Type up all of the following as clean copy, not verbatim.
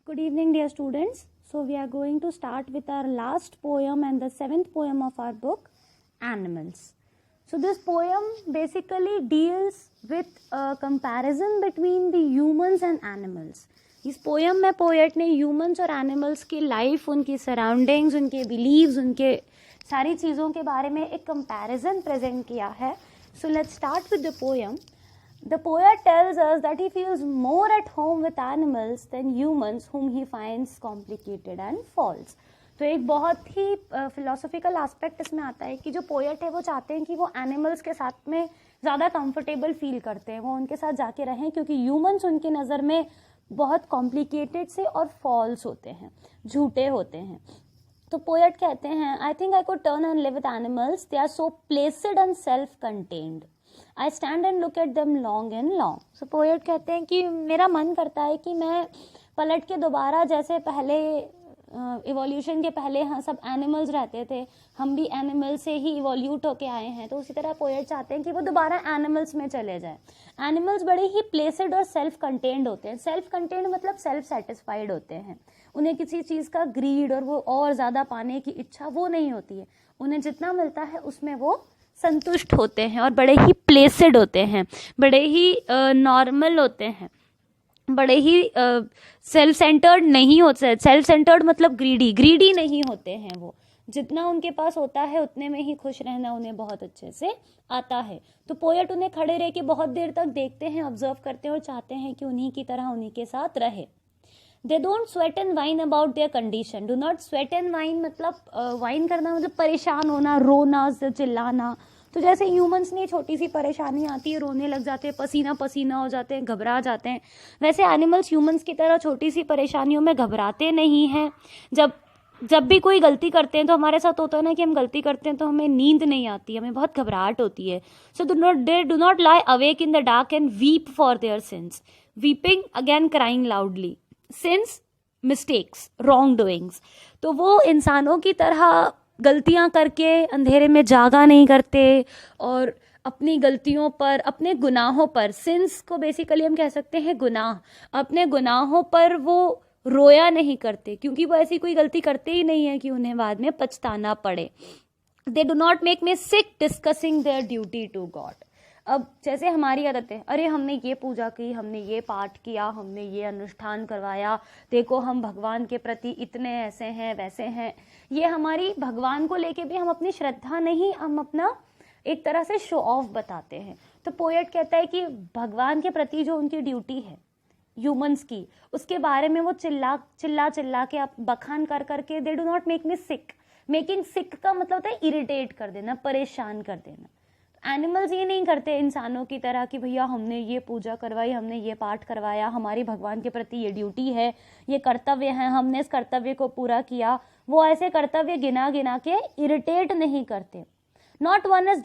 Good evening, dear students. So we are going to start with our last poem and the 7th poem of our book, Animals. So this poem basically deals with a comparison between the humans and animals. इस poem में poet ने humans और animals की life, उनकी surroundings, उनके beliefs, उनके सारी चीज़ों के बारे में एक कंपैरिजन प्रेजेंट किया है. So let's start with the poem. The poet tells us that he feels more at home with animals than humans whom he finds complicated and false. तो एक बहुत ही फिलोसॉफिकल एस्पेक्ट इसमें आता है कि जो पोएट है वो चाहते हैं कि वो एनिमल्स के साथ में ज़्यादा कंफर्टेबल फील करते हैं, वो उनके साथ जाके रहें, क्योंकि ह्यूमंस उनकी नज़र में बहुत कॉम्प्लिकेटेड से और फॉल्स होते हैं, झूठे होते हैं. तो पोएट कहते हैं, I think I could turn and live with animals, they are so placid and self contained. I stand and look at them long and long. So poet कहते हैं कि मेरा मन करता है कि मैं पलट के दोबारा, जैसे पहले इवोल्यूशन के पहले हाँ सब एनिमल्स रहते थे, हम भी एनिमल से ही इवोल्यूट होके आए हैं, तो उसी तरह पोएट चाहते हैं कि वो दोबारा एनिमल्स में चले जाए. एनिमल्स बड़े ही प्लेसेड और सेल्फ कंटेन्ड होते हैं. सेल्फ कंटेन्ड मतलब सेल्फ सेटिस्फाइड होते हैं. उन्हें किसी चीज़ का ग्रीड और वो और ज़्यादा पाने की इच्छा वो नहीं होती है. उन्हें जितना मिलता है उसमें वो संतुष्ट होते हैं और बड़े ही प्लेसेड होते हैं, बड़े ही नॉर्मल होते हैं, बड़े ही सेल्फ सेंटर्ड नहीं होते. सेल्फ सेंटर्ड मतलब ग्रीडी नहीं होते हैं. वो जितना उनके पास होता है उतने में ही खुश रहना उन्हें बहुत अच्छे से आता है. तो पोएट उन्हें खड़े रह के बहुत देर तक देखते हैं, ऑब्जर्व करते हैं और चाहते हैं कि उन्हीं की तरह उन्हीं के साथ रहे. They don't sweat and whine about their condition. Do not sweat and whine मतलब whine करना मतलब परेशान होना, रोना, चिल्लाना. तो जैसे ह्यूमंस ने छोटी सी परेशानी आती है, रोने लग जाते हैं, पसीना पसीना हो जाते हैं, घबरा जाते हैं, वैसे एनिमल्स ह्यूमंस की तरह छोटी सी परेशानियों में घबराते नहीं हैं. जब भी कोई गलती करते हैं तो हमारे साथ होता है ना कि हम गलती करते हैं तो हमें नींद नहीं आती, हमें बहुत घबराहट होती है. So do not lie awake in the dark and weep for their since. Weeping again crying loudly. Since mistakes, wrong doings. तो वो इंसानों की तरह गलतियां करके अंधेरे में जागा नहीं करते और अपनी गलतियों पर, अपने गुनाहों पर, सिंस को बेसिकली हम कह सकते हैं गुनाह, अपने गुनाहों पर वो रोया नहीं करते, क्योंकि वो ऐसी कोई गलती करते ही नहीं है कि उन्हें बाद में पछताना पड़े. They do not make me sick discussing their duty to God. अब जैसे हमारी आदत है, अरे हमने ये पूजा की, हमने ये पाठ किया, हमने ये अनुष्ठान करवाया, देखो हम भगवान के प्रति इतने ऐसे हैं वैसे हैं. ये हमारी भगवान को लेके भी हम अपनी श्रद्धा नहीं, हम अपना एक तरह से शो ऑफ बताते हैं. तो पोएट कहता है कि भगवान के प्रति जो उनकी ड्यूटी है ह्यूमंस की, उसके बारे में वो चिल्ला के आप बखान कर करके, they do not make me sick. Making sick का मतलब होता है इरिटेट कर देना, परेशान कर देना. एनिमल्स ये नहीं करते इंसानों की तरह कि भैया हमने ये पूजा करवाई, हमने ये पाठ करवाया, हमारी भगवान के प्रति ये ड्यूटी है, ये कर्तव्य है, हमने इस कर्तव्य को पूरा किया. वो ऐसे कर्तव्य गिना के इरिटेट नहीं करते. Not one is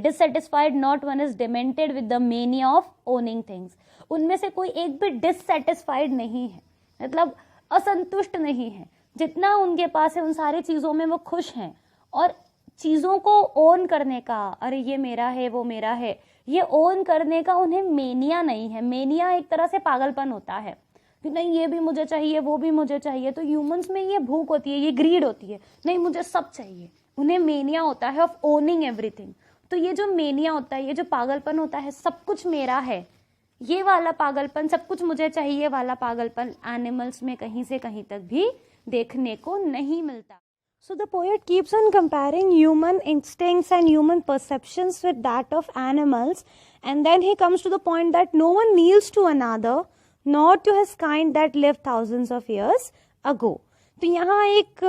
dissatisfied, not one is demented with the mania of owning things. उनमें से कोई एक भी डिससेटिस्फाइड नहीं है, मतलब असंतुष्ट नहीं है. जितना उनके पास है उन सारी चीज़ों में वो खुश हैं. और चीज़ों को ओन करने का, अरे ये मेरा है वो मेरा है, ये ओन करने का उन्हें मेनिया नहीं है. मेनिया एक तरह से पागलपन होता है कि नहीं ये भी मुझे चाहिए, वो भी मुझे चाहिए. तो ह्यूमंस में ये भूख होती है, ये ग्रीड होती है, नहीं मुझे सब चाहिए. उन्हें मेनिया होता है ऑफ ओनिंग एवरीथिंग. तो ये जो मेनिया होता है, ये जो पागलपन होता है, सब कुछ मेरा है, ये वाला पागलपन, सब कुछ मुझे चाहिए वाला पागलपन एनिमल्स में कहीं से कहीं तक भी देखने को नहीं मिलता. So the poet keeps on comparing human instincts and human perceptions with that of animals, and then he comes to the point that no one kneels to another, nor to his kind that lived thousands of years ago. तो यहाँ एक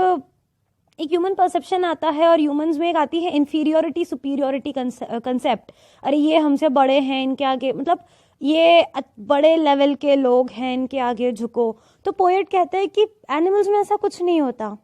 human perception आता है और humans में एक आती है इन्फीरियोरिटी सुपीरियोरिटी कंसेप्ट. अरे ये हमसे बड़े हैं, इनके आगे, मतलब ये बड़े लेवल के लोग हैं, इनके आगे झुको. तो पोएट कहता है कि एनिमल्स में ऐसा कुछ नहीं होता.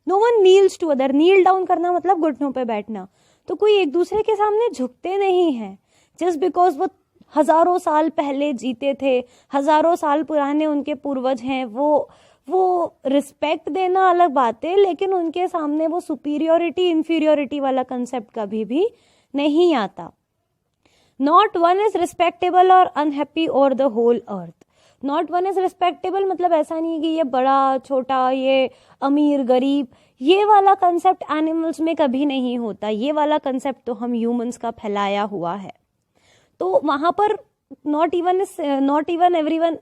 No one kneels to other. Kneel down करना मतलब घुटनों पे बैठना. तो कोई एक दूसरे के सामने झुकते नहीं हैं. जस्ट बिकॉज वो हजारों साल पहले जीते थे, हजारों साल पुराने उनके पूर्वज हैं, वो रिस्पेक्ट देना अलग बात है, लेकिन उनके सामने वो सुपीरियोरिटी इन्फीरियोरिटी वाला कंसेप्ट कभी भी नहीं आता. नॉट वन इज रिस्पेक्टेबल और unhappy over the whole earth. Not one is respectable मतलब ऐसा नहीं है कि ये बड़ा छोटा, ये अमीर गरीब, ये वाला कंसेप्ट एनिमल्स में कभी नहीं होता। ये वाला कंसेप्ट तो हम ह्यूमंस का फैलाया हुआ है। तो वहाँ पर not even everyone,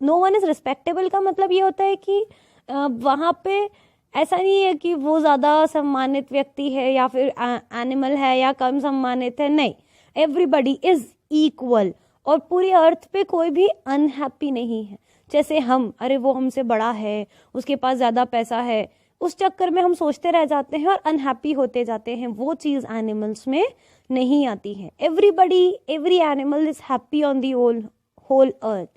no one is respectable का मतलब ये होता है कि वहाँ पे ऐसा नहीं है कि वो ज़्यादा सम्मानित व्यक्ति है या फिर एनिमल है या कम सम्मानित है, नहीं, एवरीबडी इज इक्वल। और पूरी अर्थ पे कोई भी अनहैप्पी नहीं है। जैसे हम, अरे वो हमसे बड़ा है, उसके पास ज़्यादा पैसा है, उस चक्कर में हम सोचते रह जाते हैं और अनहैप्पी होते जाते हैं। वो चीज़ एनिमल्स में नहीं आती है। Every animal is happy on the whole earth,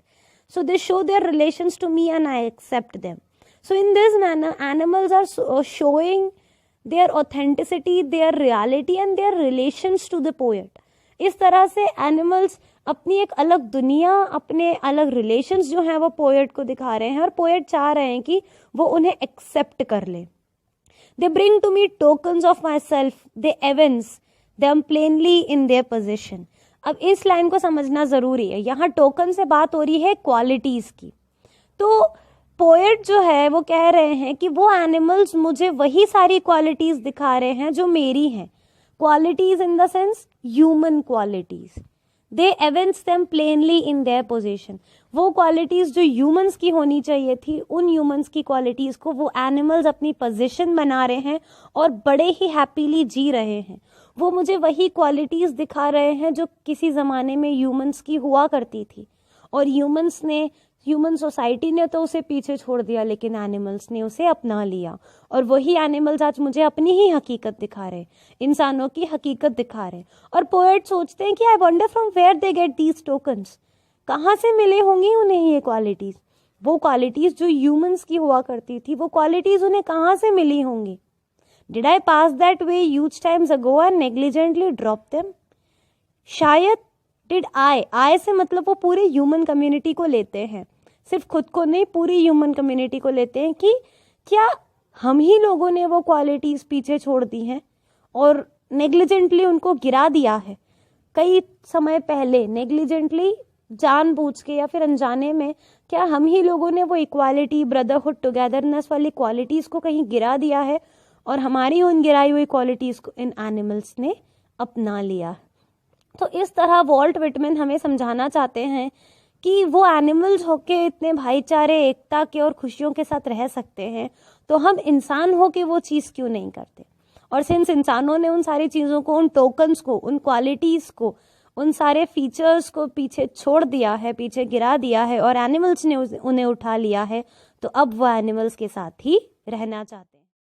so they show their relations to me and I accept them. So in this manner animals are showing their authenticity, their reality and their relations to the poet. इस तरह से animals अपनी एक अलग दुनिया, अपने अलग relations जो हैं वो पोएट को दिखा रहे हैं और पोएट चाह रहे हैं कि वो उन्हें एक्सेप्ट कर ले। They bring to me tokens of myself, they evince them plainly in their possession. अब इस लाइन को समझना ज़रूरी है। यहाँ टोकन से बात हो रही है क्वालिटीज़ की। तो पोएट जो है वो कह रहे हैं कि वो एनिमल्स मुझे वही सारी क्वालिटीज़ दिखा रहे हैं जो मेरी हैं। Qualities in the sense human qualities. They evince them plainly in their position. वो क्वालिटीज़ जो ह्यूमंस की होनी चाहिए थी, उन ह्यूमंस की क्वालिटीज़ को वो एनिमल्स अपनी पोजीशन बना रहे हैं और बड़े ही हैप्पीली जी रहे हैं। वो मुझे वही क्वालिटीज़ दिखा रहे हैं जो किसी ज़माने में ह्यूमंस की हुआ करती थी और ह्यूमन सोसाइटी ने तो उसे पीछे छोड़ दिया, लेकिन एनिमल्स ने उसे अपना लिया। और वही एनिमल्स आज मुझे अपनी ही हकीकत दिखा रहे, इंसानों की हकीकत दिखा रहे। और पोएट सोचते हैं कि I wonder from where they get these tokens, कहाँ से मिले होंगी उन्हें ये क्वालिटीज़। वो क्वालिटीज़ जो ह्यूमंस की हुआ करती थी, वो क्वालिटीज़ उन्हें कहाँ से मिली होंगी। Did I pass that way huge times ago and negligently drop them? शायद did I से मतलब वो पूरे ह्यूमन कम्युनिटी को लेते हैं, सिर्फ खुद को नहीं, पूरी ह्यूमन कम्युनिटी को लेते हैं कि क्या हम ही लोगों ने वो क्वालिटीज़ पीछे छोड़ दी हैं और नेग्लिजेंटली उनको गिरा दिया है। कई समय पहले नेग्लिजेंटली, जानबूझ के या फिर अनजाने में, क्या हम ही लोगों ने वो इक्वालिटी, ब्रदरहुड, टुगेदरनेस वाली क्वालिटीज़ को कहीं गिरा दिया है और हमारी उन गिराई हुई क्वालिटीज़ को इन एनिमल्स ने अपना लिया। तो इस तरह वॉल्ट विटमैन हमें समझाना चाहते हैं कि वो एनिमल्स होके इतने भाईचारे, एकता के और खुशियों के साथ रह सकते हैं, तो हम इंसान होके वो चीज़ क्यों नहीं करते। और सिंस इंसानों ने उन सारी चीज़ों को, उन टोकन्स को, उन क्वालिटीज़ को, उन सारे फीचर्स को पीछे छोड़ दिया है, पीछे गिरा दिया है और एनिमल्स ने उन्हें उठा लिया है, तो अब वो एनिमल्स के साथ ही रहना चाहते हैं।